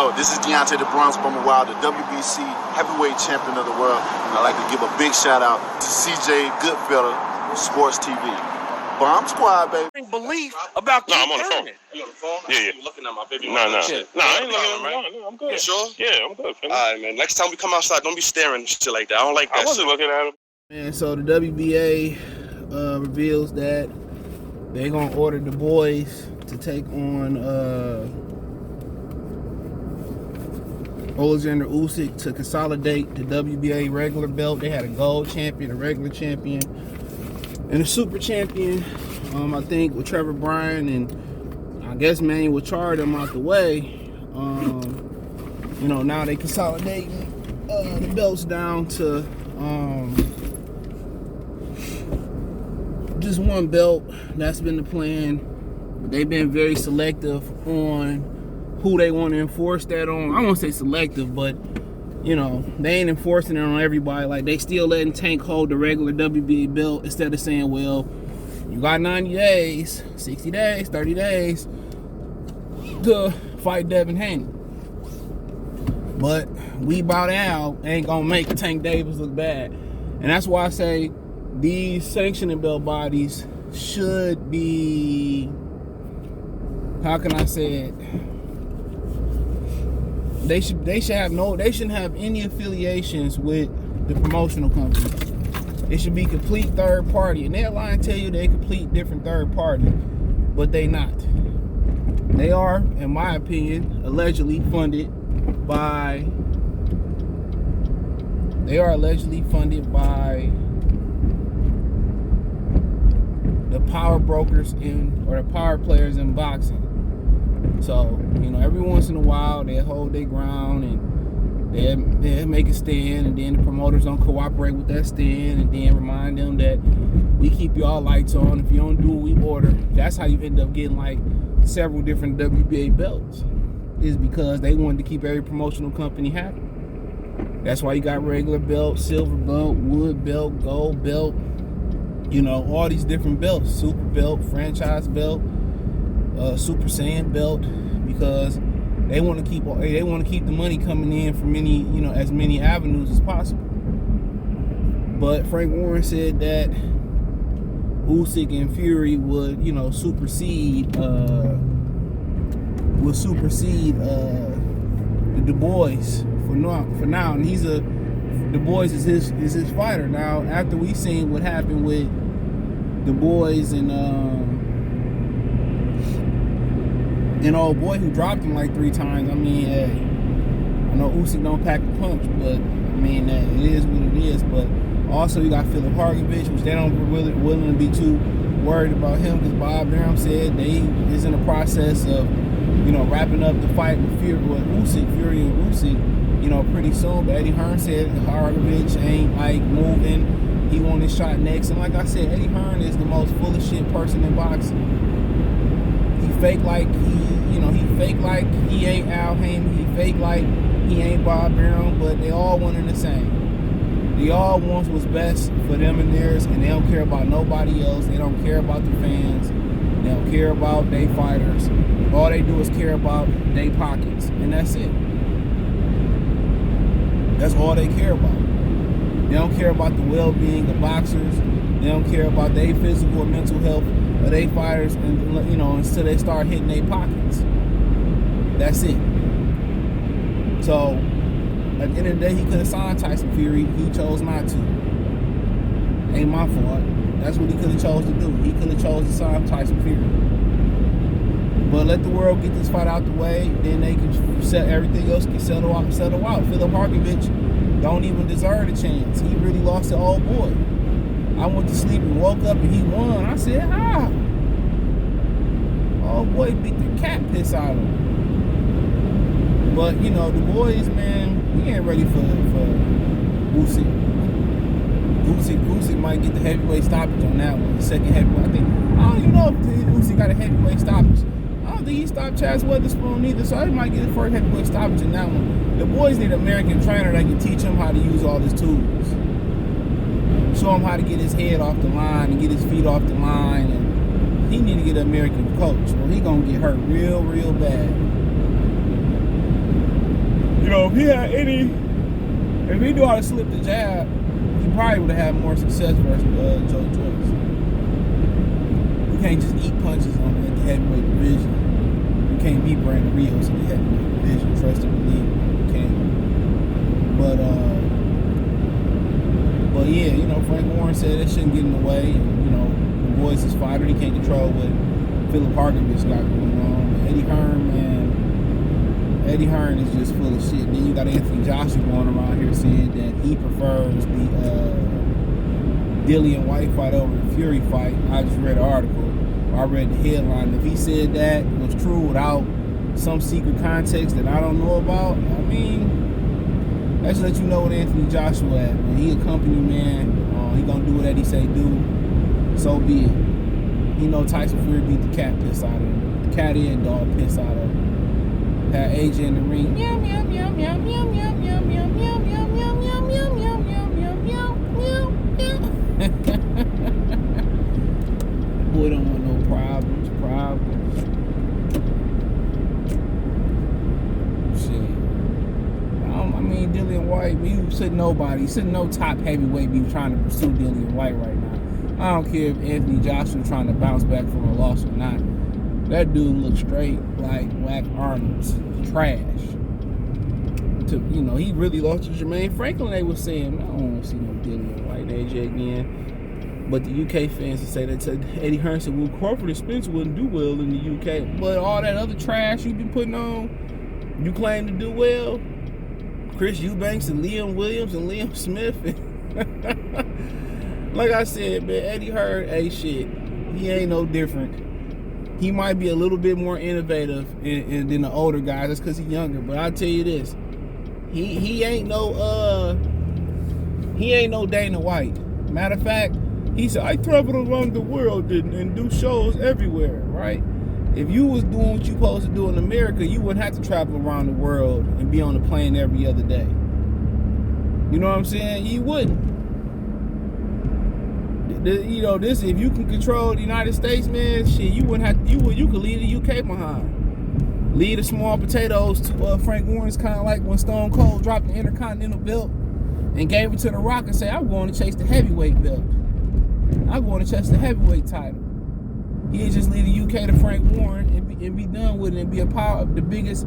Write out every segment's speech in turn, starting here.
Yo, this is Deontay the Bronx Bummer Wild, the WBC heavyweight champion of the world. And I'd like to give a big shout out to CJ Goodfellow, Sports TV. Bomb Squad, baby. Belief about No, I'm on the phone. You on the phone? Yeah. You looking at my baby? No, I ain't looking at him. No, I'm good. You sure? Yeah, I'm good. All right, man. Next time we come outside, don't be staring and shit like that. I don't like that. I wasn't looking at him. Man, so the WBA reveals that they're gonna order Dubois to take on Oleksandr Usyk to consolidate the WBA regular belt. They had a gold champion, a regular champion, and a super champion. I think with Trevor Bryan and I guess Manuel charge them out the way. You know, now they consolidating the belts down to just one belt. That's been the plan. They've been very selective on who they want to enforce that on. I won't say selective, but you know, they ain't enforcing it on everybody. Like, they still letting Tank hold the regular WBA belt instead of saying, well, you got 90 days, 60 days, 30 days to fight Devin Haney. But we bow down ain't gonna make Tank Davis look bad. And that's why I say these sanctioning belt bodies should be, how can I say it? They shouldn't have any affiliations with the promotional companies. It should be complete third party. And they'll lie and tell you they complete different third party, but they not. They are, in my opinion, allegedly funded by the power brokers or the power players in boxing. So, you know, every once in a while they hold their ground and they make a stand, and then the promoters don't cooperate with that stand, and then remind them that we keep y'all lights on. If you don't do what we order, that's how you end up getting like several different WBA belts, is because they wanted to keep every promotional company happy. That's why you got regular belt, silver belt, wood belt, gold belt, you know, all these different belts, super belt, franchise belt, Super Saiyan belt, because they want to keep the money coming in from as many avenues as possible. But Frank Warren said that Usyk and Fury would, you know, supersede the Dubois for now, and Dubois is his fighter. Now, after we seen what happened with Dubois and old boy who dropped him like 3 times. I mean, I know Usyk don't pack a punch, but I mean, it is what it is. But also you got Philip Hargovich, which they don't really willing to be too worried about him, because Bob Arum said they is in the process of, you know, wrapping up the fight with Fury and Usyk, you know, pretty soon. But Eddie Hearn said Hargovich ain't like moving. He want his shot next. And like I said, Eddie Hearn is the most full of shit person in boxing. He fake like he ain't Al Haymon. He fake like he ain't Bob Arum, but they all one and the same. They all want what's best for them and theirs, and they don't care about nobody else. They don't care about the fans. They don't care about their fighters. All they do is care about their pockets, and that's it. That's all they care about. They don't care about the well-being of boxers. They don't care about their physical or mental health of their fighters, and you know, until they start hitting their pockets. That's it. So, at the end of the day, he could have signed Tyson Fury. He chose not to. Ain't my fault. That's what he could have chose to do. He could have chose to sign Tyson Fury. But let the world get this fight out the way, then they can set everything else can settle out. Philip Hargovich don't even deserve a chance. He really lost to old boy. I went to sleep and woke up and he won. I said, oh boy, beat the cat piss out of him. But you know, the boys, man, he ain't ready for Usyk. Usyk might get the heavyweight stoppage on that one. The second heavyweight, I don't even know if Usyk got a heavyweight stoppage. I don't think he stopped Chaz Weatherspoon either, so he might get his first heavyweight stoppage in that one. The boys need an American trainer that can teach him how to use all his tools. Show him how to get his head off the line and get his feet off the line, and he need to get an American coach, or he gonna get hurt real, real bad. know, if he knew how to slip the jab, he probably would have had more success versus Joe Joyce. You can't just eat punches on the heavyweight division. You can't beat Brandon Rios in the heavyweight division. Trust and believe. You can't. But yeah, you know, Frank Warren said that shouldn't get in the way. And, you know, Dubois is fighter. He can't control what Philip Harkovich got going on. Eddie Hearn, man. Eddie Hearn is just full of shit. Then you got Anthony Joshua going around here saying that he prefers the Dillian White fight over the Fury fight. I just read an article. I read the headline. If he said that was true without some secret context that I don't know about, I mean, that should let you know what Anthony Joshua at, man. He a company man. He gonna do what Eddie say do. So be it. He know Tyson Fury beat the cat piss out of him. The cat and dog piss out of him. Had AJ in the ring. Meow meow meow meow meow meow meow meow meow meow meow meow meow meow meow meow meow meow. Boy don't want no problems. Shit. I mean, Dillian White, you should nobody. You should no top heavyweight be trying to pursue Dillian White right now. I don't care if Anthony Joshua trying to bounce back from a loss or not. That dude looks straight like Whack Arnold's trash. You know, he really lost to Jermaine Franklin. They were saying, I don't want to see no Dillian White AJ again. But the UK fans would say that Eddie Hearn said, well, Crawford and Spencer wouldn't do well in the UK. But all that other trash you've been putting on, you claim to do well. Chris Eubanks and Liam Williams and Liam Smith. Like I said, man, Eddie Hearn ain't shit. He ain't no different. He might be a little bit more innovative than the older guys. That's because he's younger. But I'll tell you this. He ain't no Dana White. Matter of fact, he said, I travel around the world and do shows everywhere, right? If you was doing what you supposed to do in America, you wouldn't have to travel around the world and be on the plane every other day. You know what I'm saying? You wouldn't. You know, this, if you can control the United States, man, shit, you wouldn't have to, you could leave the UK behind. Leave the small potatoes to Frank Warren's, kind of like when Stone Cold dropped the Intercontinental belt and gave it to The Rock and said, I'm going to chase the heavyweight belt. I'm going to chase the heavyweight title. He'd just leave the UK to Frank Warren and be done with it and be the biggest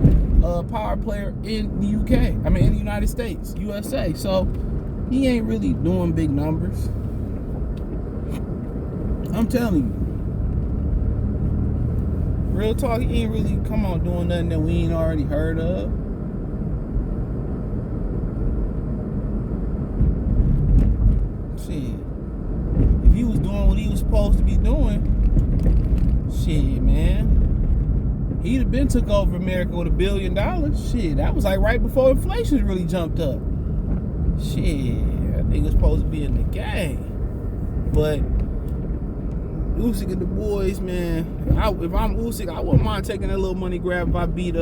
power player in the UK. I mean, in the United States, USA. So he ain't really doing big numbers. I'm telling you. Real talk, he ain't really come on doing nothing that we ain't already heard of. Shit. If he was doing what he was supposed to be doing, shit, man. He'd have been took over America with $1 billion. Shit, that was like right before inflation really jumped up. Shit, that nigga's supposed to be in the game. But Usyk and Dubois, man. If I'm Usyk, I wouldn't mind taking that little money grab if I beat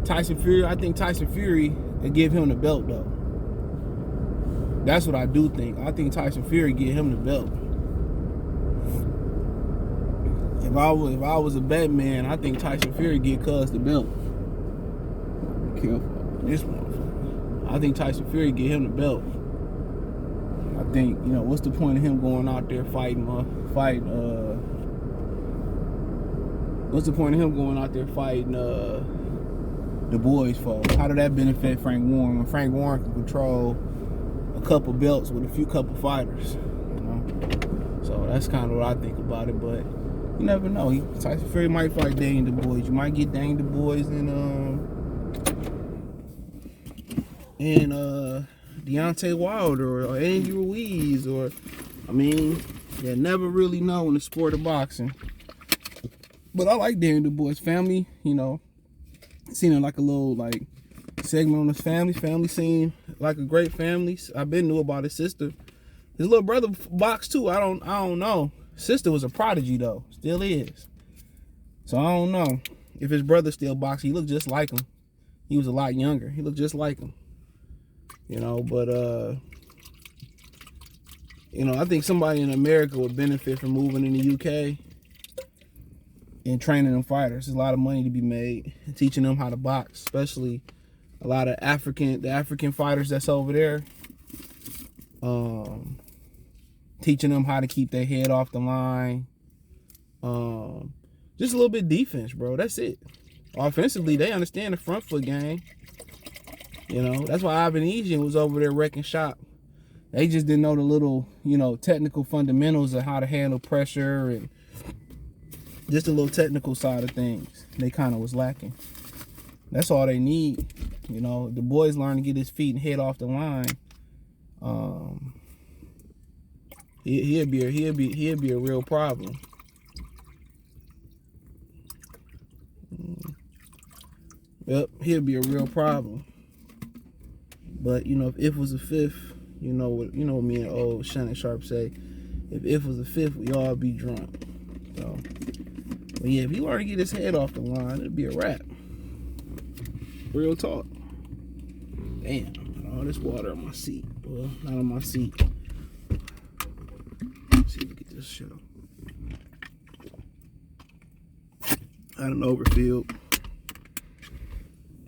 Tyson Fury. I think Tyson Fury would give him the belt, though. That's what I do think. I think Tyson Fury give him the belt. If I was a bet man, I think Tyson Fury get Cuz the belt. Be careful. This motherfucker. I think Tyson Fury get him the belt. I think, you know, what's the point of him going out there fighting what's the point of him going out there fighting Dubois for? How did that benefit Frank Warren when Frank Warren can control a couple belts with a few couple fighters? You know? So that's kind of what I think about it, but you never know. Tyson Fury might fight Dane Dubois. You might get Dane Dubois and Deontay Wilder or Andy Ruiz, or, I mean, you never really know in the sport of boxing. But I like Dane Dubois' family, you know. Seen it like a little like segment on his family. Family seemed like a great family. I been knew about his sister. His little brother boxed too. I don't know. Sister was a prodigy though. Still is. So I don't know if his brother still boxing. He looked just like him. He was a lot younger. He looked just like him. You know, but you know, I think somebody in America would benefit from moving in the UK and training them fighters. There's a lot of money to be made and teaching them how to box, especially a lot of the African fighters that's over there, teaching them how to keep their head off the line. Just a little bit defense, bro. That's it. Offensively, they understand the front foot game. You know, that's why Ivan Ejian was over there wrecking shop. They just didn't know the little, you know, technical fundamentals of how to handle pressure and just the little technical side of things. They kind of was lacking. That's all they need. You know, the boys learn to get his feet and head off the line. He'll be a real problem. Yep, he'll be a real problem. But you know, if was a fifth, you know what me and old Shannon Sharp say, if was a fifth, we all be drunk. So, but yeah, if he learn to get his head off the line, it'd be a wrap. Real talk. Damn, all this water on my seat. Well, not on my seat. Let's see if we get this shit up. I don't overfilled.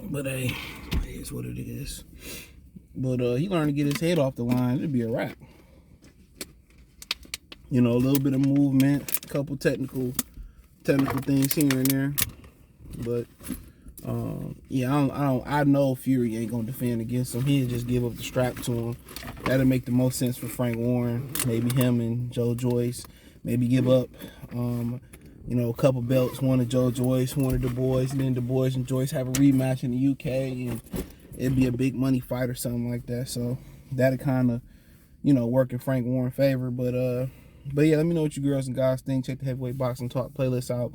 But hey, it's what it is. But he learned to get his head off the line, it'd be a wrap. You know, a little bit of movement, a couple technical things here and there. But yeah, I know Fury ain't gonna defend against him. He'll just give up the strap to him. That'll make the most sense for Frank Warren. Maybe him and Joe Joyce. Maybe give up you know, a couple belts, one to Joe Joyce, one to Dubois, and then Dubois and Joyce have a rematch in the UK, and it'd be a big money fight or something like that. So that'd kind of, you know, work in Frank Warren's favor. But yeah, let me know what you girls and guys think. Check the Heavyweight Boxing Talk playlist out.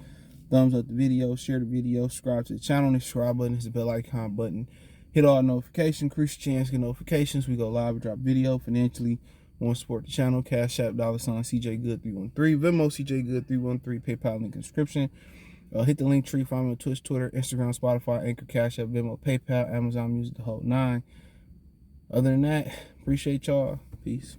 Thumbs up the video, share the video, subscribe to the channel. The subscribe button is the bell icon button. Hit all notifications, increase your chance to get notifications. We go live, we drop video financially. Want to support the channel? Cash App, $ CJ Good 313, Venmo CJ Good 313, PayPal link in the description. Hit the link tree, find me on Twitch, Twitter, Instagram, Spotify, Anchor, Cash App, Venmo, PayPal, Amazon Music, the whole 9. Other than that, appreciate y'all. Peace.